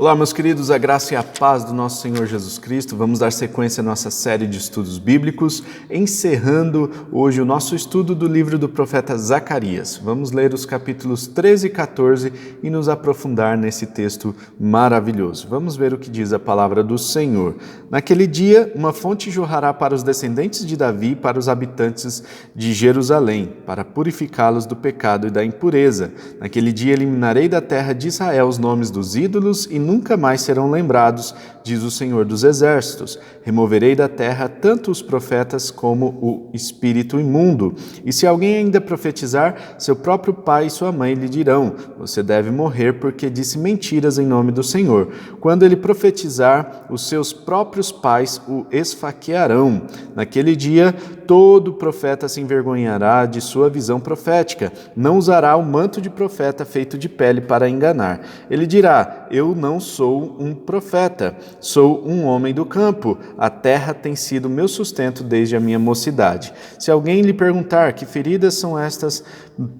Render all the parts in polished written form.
Olá, meus queridos, a graça e a paz do nosso Senhor Jesus Cristo. Vamos dar sequência à nossa série de estudos bíblicos, encerrando hoje o nosso estudo do livro do profeta Zacarias. Vamos ler os capítulos 13 e 14 e nos aprofundar nesse texto maravilhoso. Vamos ver o que diz a palavra do Senhor. Naquele dia, uma fonte jorrará para os descendentes de Davi e para os habitantes de Jerusalém, para purificá-los do pecado e da impureza. Naquele dia, eliminarei da terra de Israel os nomes dos ídolos e nunca mais serão lembrados, diz o Senhor dos Exércitos. Removerei da terra tanto os profetas como o espírito imundo. E se alguém ainda profetizar, seu próprio pai e sua mãe lhe dirão: você deve morrer porque disse mentiras em nome do Senhor. Quando ele profetizar, os seus próprios pais o esfaquearão. Naquele dia, todo profeta se envergonhará de sua visão profética. Não usará o manto de profeta feito de pele para enganar. Ele dirá: eu não sou um profeta, sou um homem do campo. A terra tem sido meu sustento desde a minha mocidade. Se alguém lhe perguntar: que feridas são estas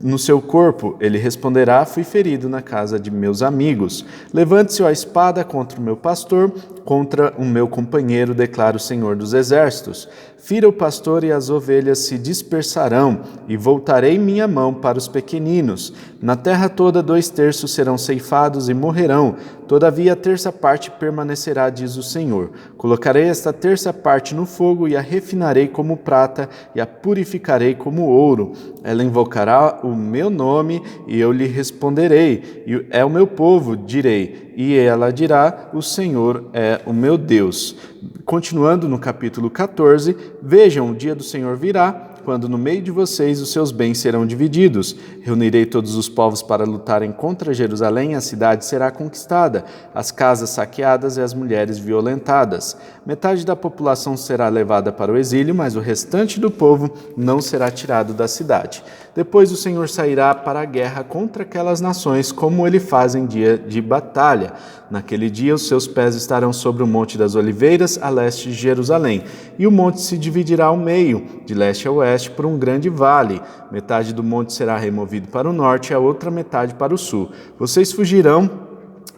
no seu corpo? Ele responderá: fui ferido na casa de meus amigos. Levante-se a espada contra o meu pastor, contra o meu companheiro, declara o Senhor dos Exércitos. Fira o pastor e as ovelhas se dispersarão, e voltarei minha mão para os pequeninos. Na terra toda 2/3 serão ceifados e morrerão, todavia a 1/3 parte permanecerá, diz o Senhor. Colocarei esta 1/3 parte no fogo e a refinarei como prata e a purificarei como ouro. Ela invocará o meu nome e eu lhe responderei. E é o meu povo, direi, e ela dirá: o Senhor é o meu Deus. Continuando no capítulo 14, vejam, o dia do Senhor virá, quando no meio de vocês os seus bens serão divididos. Reunirei todos os povos para lutarem contra Jerusalém, a cidade será conquistada, as casas saqueadas e as mulheres violentadas. Metade da população será levada para o exílio, mas o restante do povo não será tirado da cidade. Depois o Senhor sairá para a guerra contra aquelas nações, como ele faz em dia de batalha. Naquele dia os seus pés estarão sobre o Monte das Oliveiras, a leste de Jerusalém, e o monte se dividirá ao meio, de leste a oeste, por um grande vale. Metade do monte será removido para o norte e a outra metade para o sul. Vocês fugirão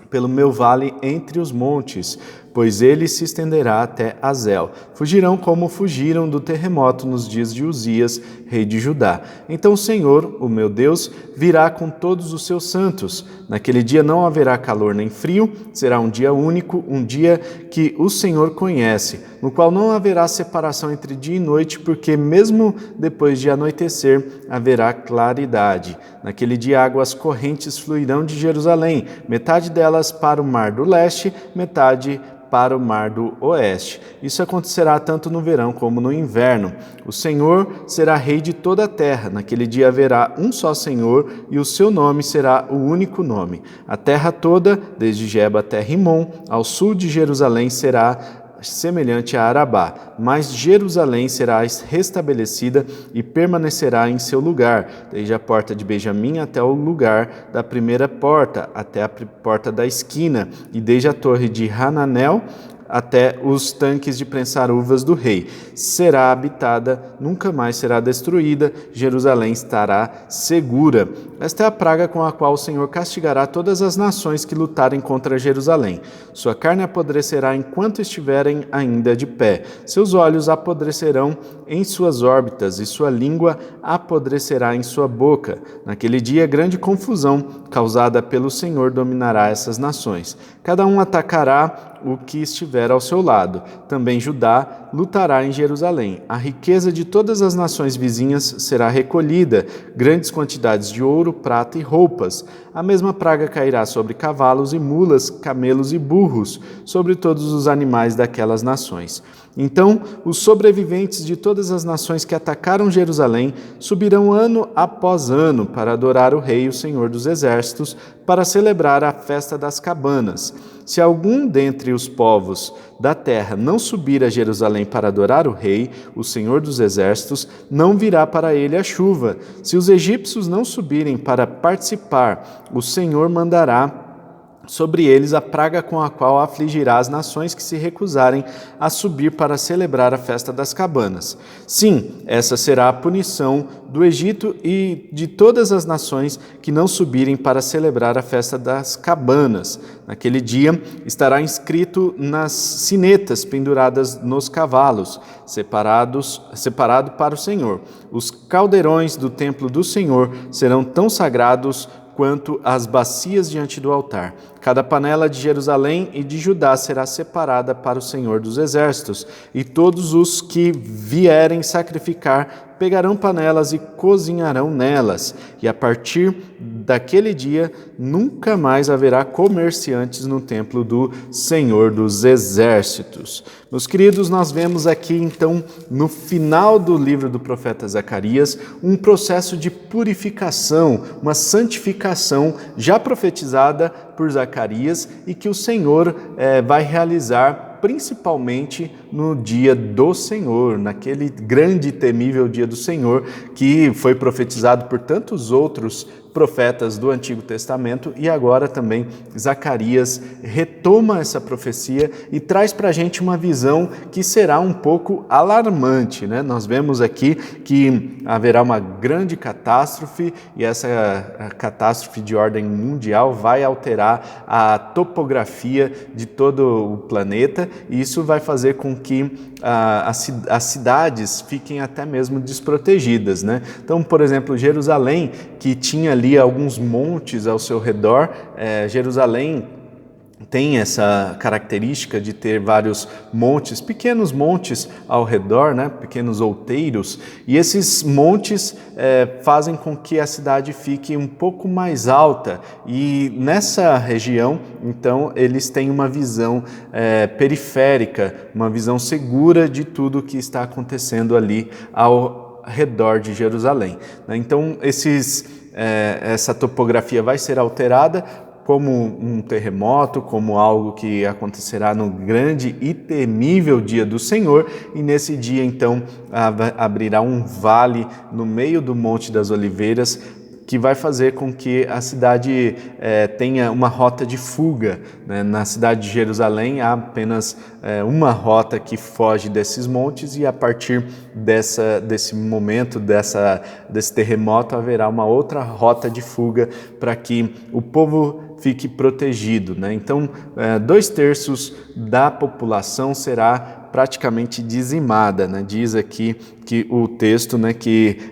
pelo meu vale entre os montes, pois ele se estenderá até Azel. Fugirão como fugiram do terremoto nos dias de Uzias, rei de Judá. Então o Senhor, o meu Deus, virá com todos os seus santos. Naquele dia não haverá calor nem frio, será um dia único, um dia que o Senhor conhece, no qual não haverá separação entre dia e noite, porque mesmo depois de anoitecer haverá claridade. Naquele dia águas correntes fluirão de Jerusalém, metade delas para o mar do leste, metade para o mar do oeste. Isso acontecerá tanto no verão como no inverno. O Senhor será rei de toda a terra. Naquele dia haverá um só Senhor e o seu nome será o único nome. A terra toda, desde Geba até Rimon, ao sul de Jerusalém, será semelhante a Arabá, mas Jerusalém será restabelecida e permanecerá em seu lugar, desde a porta de Benjamim até o lugar da primeira porta, até a porta da esquina, e desde a torre de Hananel até os tanques de prensar uvas do rei. Será habitada, nunca mais será destruída, Jerusalém estará segura. Esta é a praga com a qual o Senhor castigará todas as nações que lutarem contra Jerusalém. Sua carne apodrecerá enquanto estiverem ainda de pé. Seus olhos apodrecerão em suas órbitas e sua língua apodrecerá em sua boca. Naquele dia, grande confusão causada pelo Senhor dominará essas nações. Cada um atacará o que estiver ao seu lado. Também Judá lutará em Jerusalém. A riqueza de todas as nações vizinhas será recolhida, grandes quantidades de ouro, prata e roupas. A mesma praga cairá sobre cavalos e mulas, camelos e burros, sobre todos os animais daquelas nações. Então, os sobreviventes de todas as nações que atacaram Jerusalém subirão ano após ano para adorar o Rei, o Senhor dos Exércitos, para celebrar a festa das cabanas. Se algum dentre os povos da terra não subir a Jerusalém para adorar o Rei, o Senhor dos Exércitos, não virá para ele a chuva. Se os egípcios não subirem para participar, o Senhor mandará sobre eles a praga com a qual afligirá as nações que se recusarem a subir para celebrar a festa das cabanas. Sim, essa será a punição do Egito e de todas as nações que não subirem para celebrar a festa das cabanas. Naquele dia estará inscrito nas sinetas penduradas nos cavalos, separado para o Senhor. Os caldeirões do templo do Senhor serão tão sagrados quanto as bacias diante do altar. Cada panela de Jerusalém e de Judá será separada para o Senhor dos Exércitos, e todos os que vierem sacrificar pegarão panelas e cozinharão nelas, e a partir daquele dia nunca mais haverá comerciantes no templo do Senhor dos Exércitos. Meus queridos, nós vemos aqui então no final do livro do profeta Zacarias um processo de purificação, uma santificação já profetizada por Zacarias e que o Senhor vai realizar principalmente no dia do Senhor, naquele grande e temível dia do Senhor, que foi profetizado por tantos outros profetas do Antigo Testamento, e agora também Zacarias retoma essa profecia e traz para a gente uma visão que será um pouco alarmante, né? Nós vemos aqui que haverá uma grande catástrofe, e essa catástrofe de ordem mundial vai alterar a topografia de todo o planeta, e isso vai fazer com que as cidades fiquem até mesmo desprotegidas, né? Então, por exemplo, Jerusalém, que tinha ali alguns montes ao seu redor, Jerusalém tem essa característica de ter vários montes, pequenos montes ao redor, né? Pequenos outeiros, e esses montes fazem com que a cidade fique um pouco mais alta, e nessa região, então, eles têm uma visão periférica, uma visão segura de tudo que está acontecendo ali ao redor de Jerusalém. Então, essa topografia vai ser alterada, como um terremoto, como algo que acontecerá no grande e temível dia do Senhor, e nesse dia então abrirá um vale no meio do Monte das Oliveiras, que vai fazer com que a cidade tenha uma rota de fuga, né? Na cidade de Jerusalém há apenas uma rota que foge desses montes, e a partir desse momento, desse terremoto, haverá uma outra rota de fuga para que o povo fique protegido, né? Então, 2/3 da população será praticamente dizimada, né? Diz aqui que o texto, né, que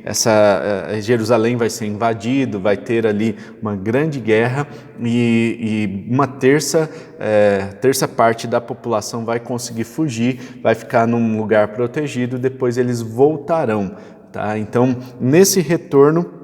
Jerusalém vai ser invadido, vai ter ali uma grande guerra, e uma terça parte da população vai conseguir fugir, vai ficar num lugar protegido, depois eles voltarão, tá? Então, nesse retorno,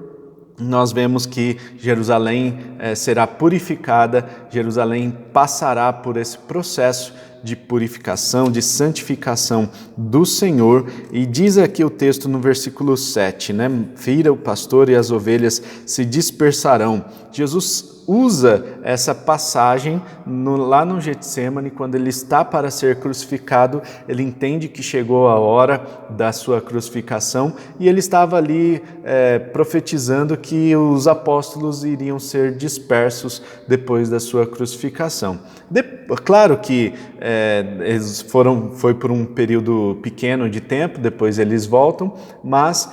nós vemos que Jerusalém será purificada, Jerusalém passará por esse processo de purificação, de santificação do Senhor, e diz aqui o texto no versículo 7, né? Fira o pastor e as ovelhas se dispersarão. Jesus usa essa passagem lá no Getsêmani, quando ele está para ser crucificado. Ele entende que chegou a hora da sua crucificação, e ele estava ali profetizando que os apóstolos iriam ser dispersos depois da sua crucificação. Claro que foi por um período pequeno de tempo, depois eles voltam, mas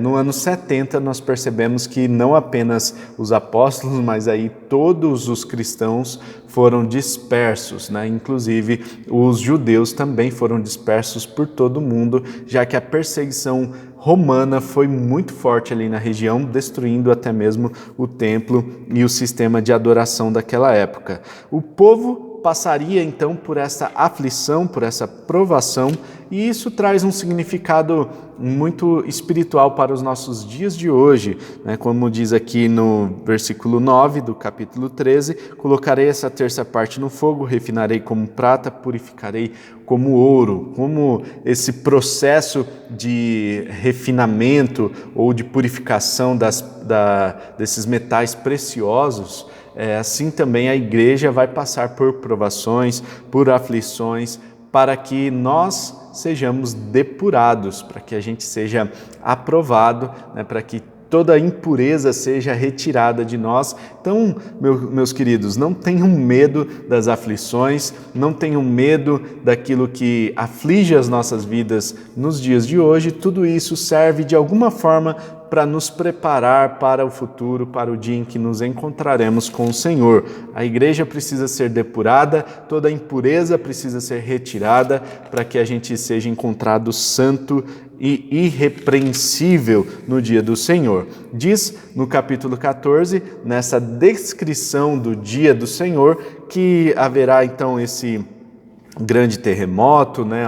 no ano 70 nós percebemos que não apenas os apóstolos, mas aí todos os cristãos foram dispersos, né? Inclusive os judeus também foram dispersos por todo o mundo, já que a perseguição romana foi muito forte ali na região, destruindo até mesmo o templo e o sistema de adoração daquela época. O povo passaria então por essa aflição, por essa provação, e isso traz um significado muito espiritual para os nossos dias de hoje, né? Como diz aqui no versículo 9 do capítulo 13, colocarei essa terça parte no fogo, refinarei como prata, purificarei como ouro. Como esse processo de refinamento ou de purificação desses metais preciosos, assim também a igreja vai passar por provações, por aflições, para que nós sejamos depurados, para que a gente seja aprovado, né, para que toda impureza seja retirada de nós. Então, meus queridos, não tenham medo das aflições, não tenham medo daquilo que aflige as nossas vidas nos dias de hoje. Tudo isso serve de alguma forma para nos preparar para o futuro, para o dia em que nos encontraremos com o Senhor. A igreja precisa ser depurada, toda impureza precisa ser retirada para que a gente seja encontrado santo e irrepreensível no dia do Senhor. Diz no capítulo 14, nessa descrição do dia do Senhor, que haverá então esse grande terremoto, né?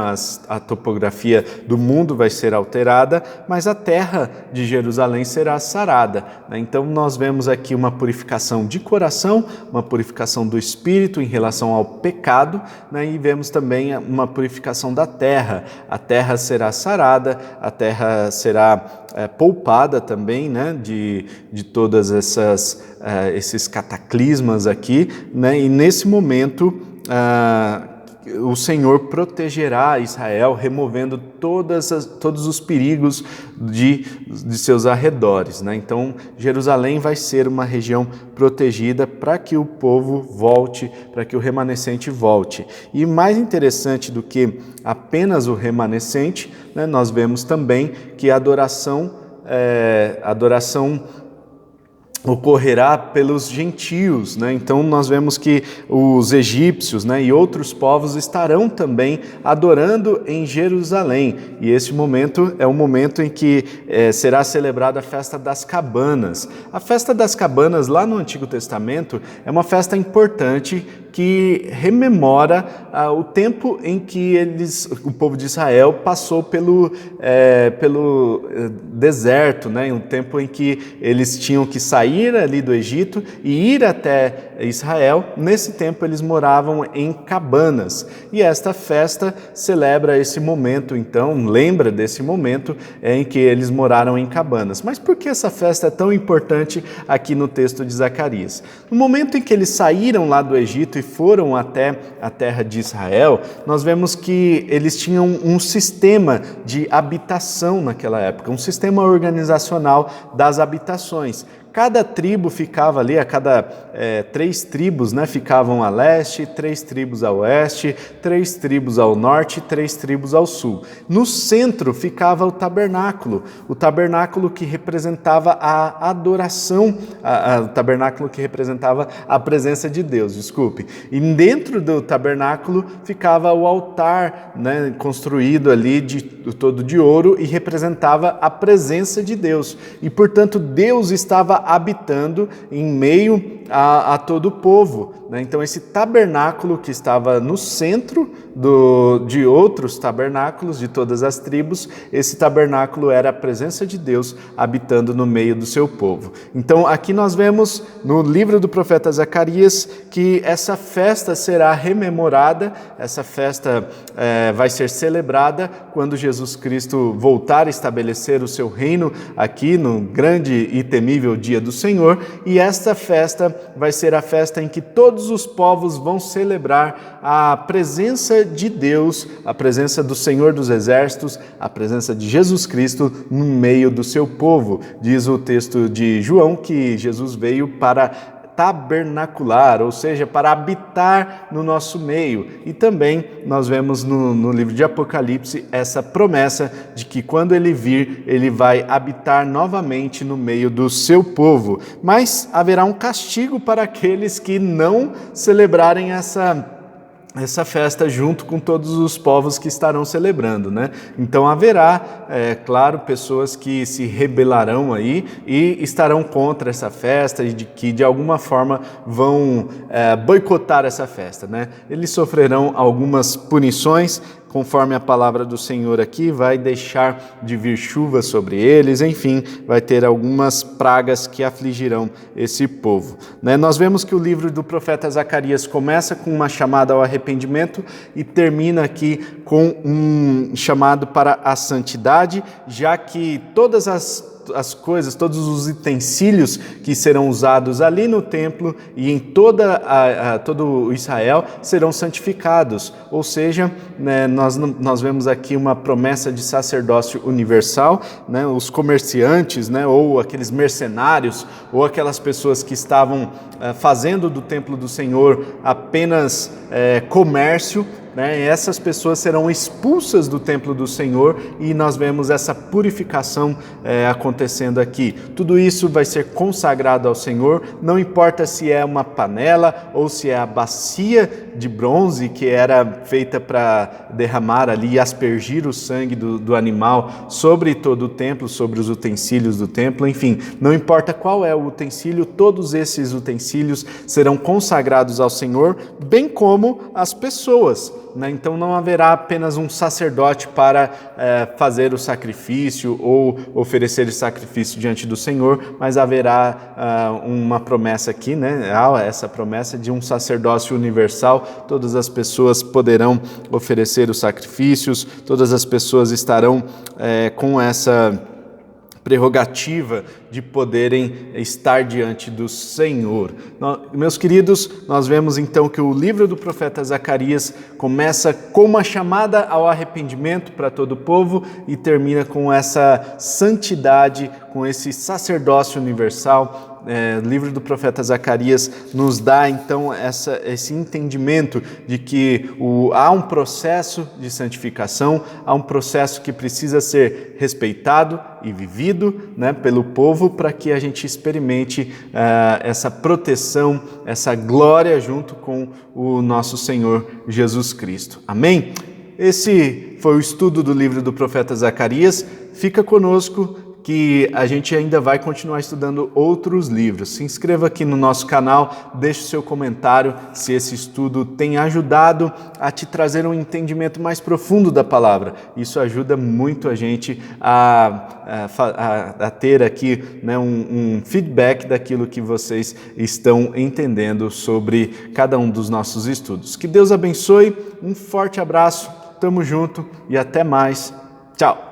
A topografia do mundo vai ser alterada, mas a terra de Jerusalém será sarada, né? Então nós vemos aqui uma purificação de coração, uma purificação do espírito em relação ao pecado, né? E vemos também uma purificação da terra. A terra será sarada, a terra será poupada também, né? de todas esses cataclismas aqui, né? E nesse momento o Senhor protegerá Israel, removendo todos os perigos de seus arredores, né? Então, Jerusalém vai ser uma região protegida para que o povo volte, para que o remanescente volte. E mais interessante do que apenas o remanescente, né, nós vemos também que a adoração ocorrerá pelos gentios, né? Então nós vemos que os egípcios, né, e outros povos estarão também adorando em Jerusalém. E esse momento é o momento em que será celebrada a festa das cabanas. A festa das cabanas, lá no Antigo Testamento, é uma festa importante que rememora o tempo em que o povo de Israel passou pelo deserto, né? Um tempo em que eles tinham que sair ali do Egito e ir até Israel. Nesse tempo eles moravam em cabanas, e esta festa celebra esse momento, então lembra desse momento em que eles moraram em cabanas. Mas por que essa festa é tão importante aqui no texto de Zacarias? No momento em que eles saíram lá do Egito e foram até a terra de Israel, nós vemos que eles tinham um sistema de habitação naquela época, um sistema organizacional das habitações. Cada tribo ficava ali, três tribos, né, ficavam a leste, 3 tribos a oeste, 3 tribos ao norte e 3 tribos ao sul. No centro ficava o tabernáculo que representava a adoração, o tabernáculo que representava a presença de Deus, desculpe. E dentro do tabernáculo ficava o altar, né, construído ali todo de ouro, e representava a presença de Deus. E, portanto, Deus estava habitando em meio a todo o povo, né? Então esse tabernáculo que estava no centro de outros tabernáculos de todas as tribos, esse tabernáculo era a presença de Deus habitando no meio do seu povo. Então aqui nós vemos no livro do profeta Zacarias que essa festa será rememorada, essa festa vai ser celebrada quando Jesus Cristo voltar a estabelecer o seu reino aqui no grande e temível dia do Senhor, e esta festa vai ser a festa em que todos os povos vão celebrar a presença de Deus, a presença do Senhor dos Exércitos, a presença de Jesus Cristo no meio do seu povo. Diz o texto de João que Jesus veio para tabernacular, ou seja, para habitar no nosso meio. E também nós vemos no livro de Apocalipse essa promessa de que quando ele vir, ele vai habitar novamente no meio do seu povo. Mas haverá um castigo para aqueles que não celebrarem essa festa junto com todos os povos que estarão celebrando, né? Então haverá, claro, pessoas que se rebelarão aí e estarão contra essa festa e que de alguma forma vão boicotar essa festa, né? Eles sofrerão algumas punições, conforme a palavra do Senhor aqui, vai deixar de vir chuva sobre eles, enfim, vai ter algumas pragas que afligirão esse povo, né? Nós vemos que o livro do profeta Zacarias começa com uma chamada ao arrependimento e termina aqui com um chamado para a santidade, já que todas as as coisas, todos os utensílios que serão usados ali no templo e em todo Israel serão santificados. Ou seja, né, nós vemos aqui uma promessa de sacerdócio universal, né, os comerciantes, né, ou aqueles mercenários, ou aquelas pessoas que estavam fazendo do templo do Senhor apenas comércio, né? Essas pessoas serão expulsas do templo do Senhor e nós vemos essa purificação acontecendo aqui. Tudo isso vai ser consagrado ao Senhor, não importa se é uma panela ou se é a bacia de bronze que era feita para derramar ali e aspergir o sangue do animal sobre todo o templo, sobre os utensílios do templo, enfim, não importa qual é o utensílio, todos esses utensílios serão consagrados ao Senhor, bem como as pessoas. Então não haverá apenas um sacerdote para fazer o sacrifício ou oferecer o sacrifício diante do Senhor, mas haverá uma promessa aqui, né? Há essa promessa de um sacerdócio universal, todas as pessoas poderão oferecer os sacrifícios, todas as pessoas estarão com essa prerrogativa de poderem estar diante do Senhor. Meus queridos, nós vemos então que o livro do profeta Zacarias começa com uma chamada ao arrependimento para todo o povo e termina com essa santidade, com esse sacerdócio universal. O livro do profeta Zacarias nos dá então esse entendimento de que há um processo de santificação, há um processo que precisa ser respeitado e vivido, né, pelo povo para que a gente experimente essa proteção, essa glória junto com o nosso Senhor Jesus Cristo. Amém? Esse foi o estudo do livro do profeta Zacarias. Fica conosco que a gente ainda vai continuar estudando outros livros. Se inscreva aqui no nosso canal, deixe o seu comentário se esse estudo tem ajudado a te trazer um entendimento mais profundo da palavra. Isso ajuda muito a gente a ter aqui, né, um feedback daquilo que vocês estão entendendo sobre cada um dos nossos estudos. Que Deus abençoe, um forte abraço, tamo junto e até mais. Tchau!